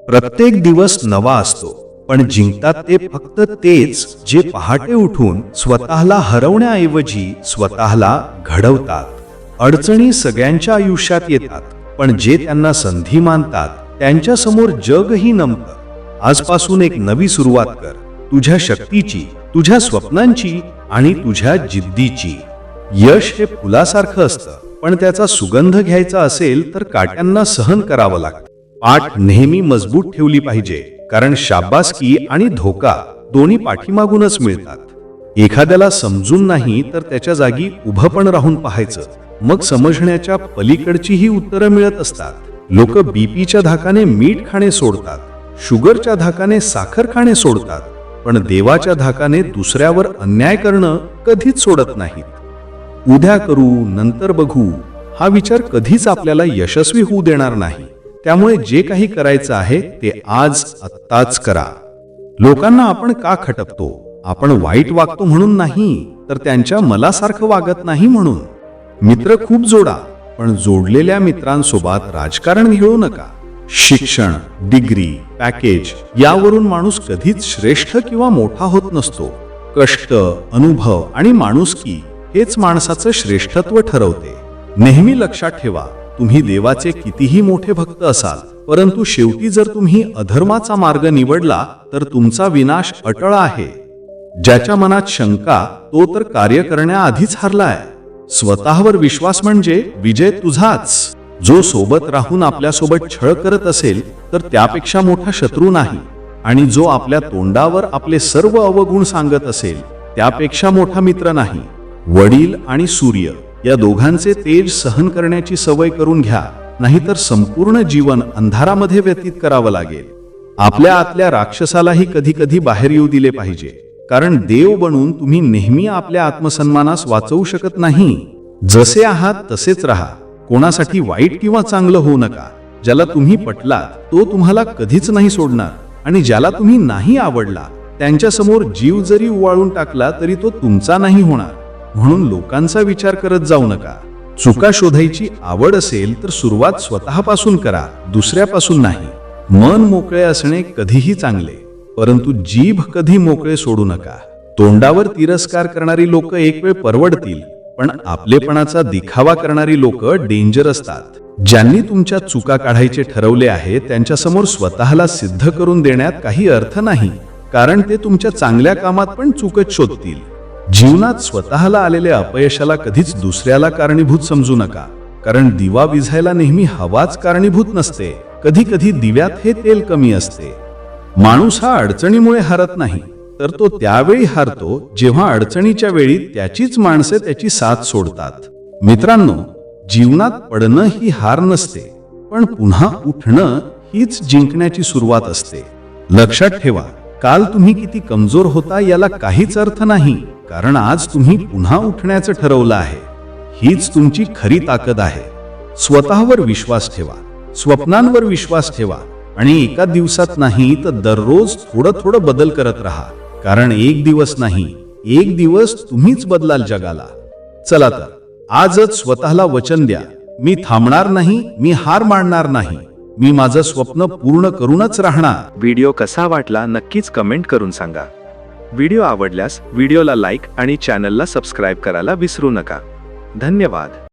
प्रत्येक दिवस नवा असतो, पण जिंकतात ते फक्त तेच जे पहाटे उठून स्वतःला हरवण्याऐवजी स्वतःला घडवतात. अडचणी सगळ्यांच्या आयुष्यात येतात, पण जे त्यांना संधी मानतात त्यांच्या समोर जगही नमतं. आजपासून एक नवी सुरुवात कर, तुझ्या शक्तीची, तुझ्या स्वप्नांची आणि तुझ्या जिद्दीची. यश हे फुलासारखं असतं, पण त्याचा सुगंध घ्यायचा असेल तर काट्यांना सहन करावं लागतं. पाठ नेहमी मजबूत ठेवली पाहिजे, कारण शाबासकी आणि धोका दोन्ही पाठीमागूनच मिळतात. एखाद्याला समजून नाही तर त्याच्या जागी उभं पण राहून पाहायचं, मग समजण्याच्या पलीकडची ही उत्तरं मिळत असतात. लोक बीपीच्या धाकाने मीठ खाणे सोडतात, शुगरच्या धाकाने साखर खाणे सोडतात, पण देवाच्या धाकाने दुसऱ्यावर अन्याय करणं कधीच सोडत नाहीत. उद्या करू, नंतर बघू हा विचार कधीच आपल्याला यशस्वी होऊ देणार नाही. त्यामुळे जे काही करायचं आहे ते आज आत्ताच करा. लोकांना आपण का खटकतो? आपण वाईट वागतो म्हणून नाही, तर त्यांच्या मलासारखं वागत नाही म्हणून. मित्र खूप जोडा, पण जोडलेल्या मित्रांसोबत राजकारण खेळू नका. शिक्षण, डिग्री, पॅकेज यावरून माणूस कधीच श्रेष्ठ किंवा मोठा होत नसतो. कष्ट, अनुभव आणि माणुसकी हेच माणसाचं श्रेष्ठत्व ठरवते. नेहमी लक्षात ठेवा, तुम्ही देवाचे कितीही मोठे भक्त असाल, परंतु शेवटी जर तुम्ही अधर्माचा मार्ग निवडला तर तुमचा विनाश अटळ आहे. ज्याच्या मनात शंका तो तर कार्य करण्याआधीच हरलाय. स्वतःवर विश्वास म्हणजे विजय तुझाच. जो सोबत राहून आपल्यासोबत छळ करत असेल तर त्यापेक्षा मोठा शत्रू नाही, आणि जो आपल्या तोंडावर आपले सर्व अवगुण सांगत असेल त्यापेक्षा मोठा मित्र नाही. वडील आणि सूर्य या दोघांचे तेज सहन करण्याची सवय करून घ्या, नाहीतर संपूर्ण जीवन अंधारामध्ये व्यतीत करावं लागेल. आपल्या आतल्या राक्षसालाही कधी कधी बाहेर येऊ दिले पाहिजे, कारण देव बनून तुम्ही नेहमी आपल्या आत्मसन्मानास वाचवू शकत नाही. जसे आहात तसेच राहा. कोणासाठी वाईट किंवा चांगलं होऊ नका. ज्याला तुम्ही पटलात तो तुम्हाला कधीच नाही सोडणार, आणि ज्याला तुम्ही नाही आवडला त्यांच्या समोर जीव जरी उवाळून टाकला तरी तो तुमचा नाही होणार. म्हणून लोकांचा विचार करत जाऊ नका. चुका शोधायची आवड असेल तर सुरुवात स्वतःपासून करा, दुसऱ्यापासून नाही. मन मोकळे असणे कधीही चांगले, परंतु जीभ कधी मोकळे सोडू नका. तोंडावर तिरस्कार करणारी लोक एक वेळ परवडतील, पण आपलेपणाचा दिखावा करणारी लोक डेंजर असतात. ज्यांनी तुमच्या चुका काढायचे ठरवले आहे त्यांच्यासमोर स्वतःला सिद्ध करून देण्यात काही अर्थ नाही, कारण ते तुमच्या चांगल्या कामात पण चुकच शोधतील. जीवनात स्वतःला आलेल्या अपयशाला कधीच दुसऱ्याला कारणीभूत समजू नका, कारण दिवा विझायला नेहमी हवाच कारणीभूत नसते. कधी कधी दिव्यात हे तेल कमी असते. माणूस हा अडचणीमुळे हरत नाही, तर तो त्यावेळी हारतो जेव्हा अडचणीच्या वेळी त्याचीच माणसे त्याची साथ सोडतात. मित्रांनो, जीवनात पडणं ही हार नसते, पण पुन्हा उठणं हीच जिंकण्याची सुरुवात असते. लक्षात ठेवा, काल तुम्ही किती कमजोर होता याला काहीच अर्थ नाही, कारण आज तुम्ही पुन्हा उठण्याचं ठरवलं आहे. हीच तुमची खरी ताकद आहे. स्वतःवर विश्वास ठेवा, स्वप्नांवर विश्वास ठेवा, आणि एका दिवसात नाही तर दररोज थोडं थोडं बदल करत राहा, कारण एक दिवस नाही, एक दिवस तुम्हीच बदलाल जगाला. चला तर आजच स्वतःला वचन द्या, मी थांबणार नाही, मी हार मानणार नाही, मी माझं स्वप्न पूर्ण करूनच राहणार. व्हिडिओ कसा वाटला नक्कीच कमेंट करून सांगा. व्हिडिओ आवडल्यास व्हिडिओला लाईक आणि चॅनलला सबस्क्राईब करायला विसरू नका. धन्यवाद.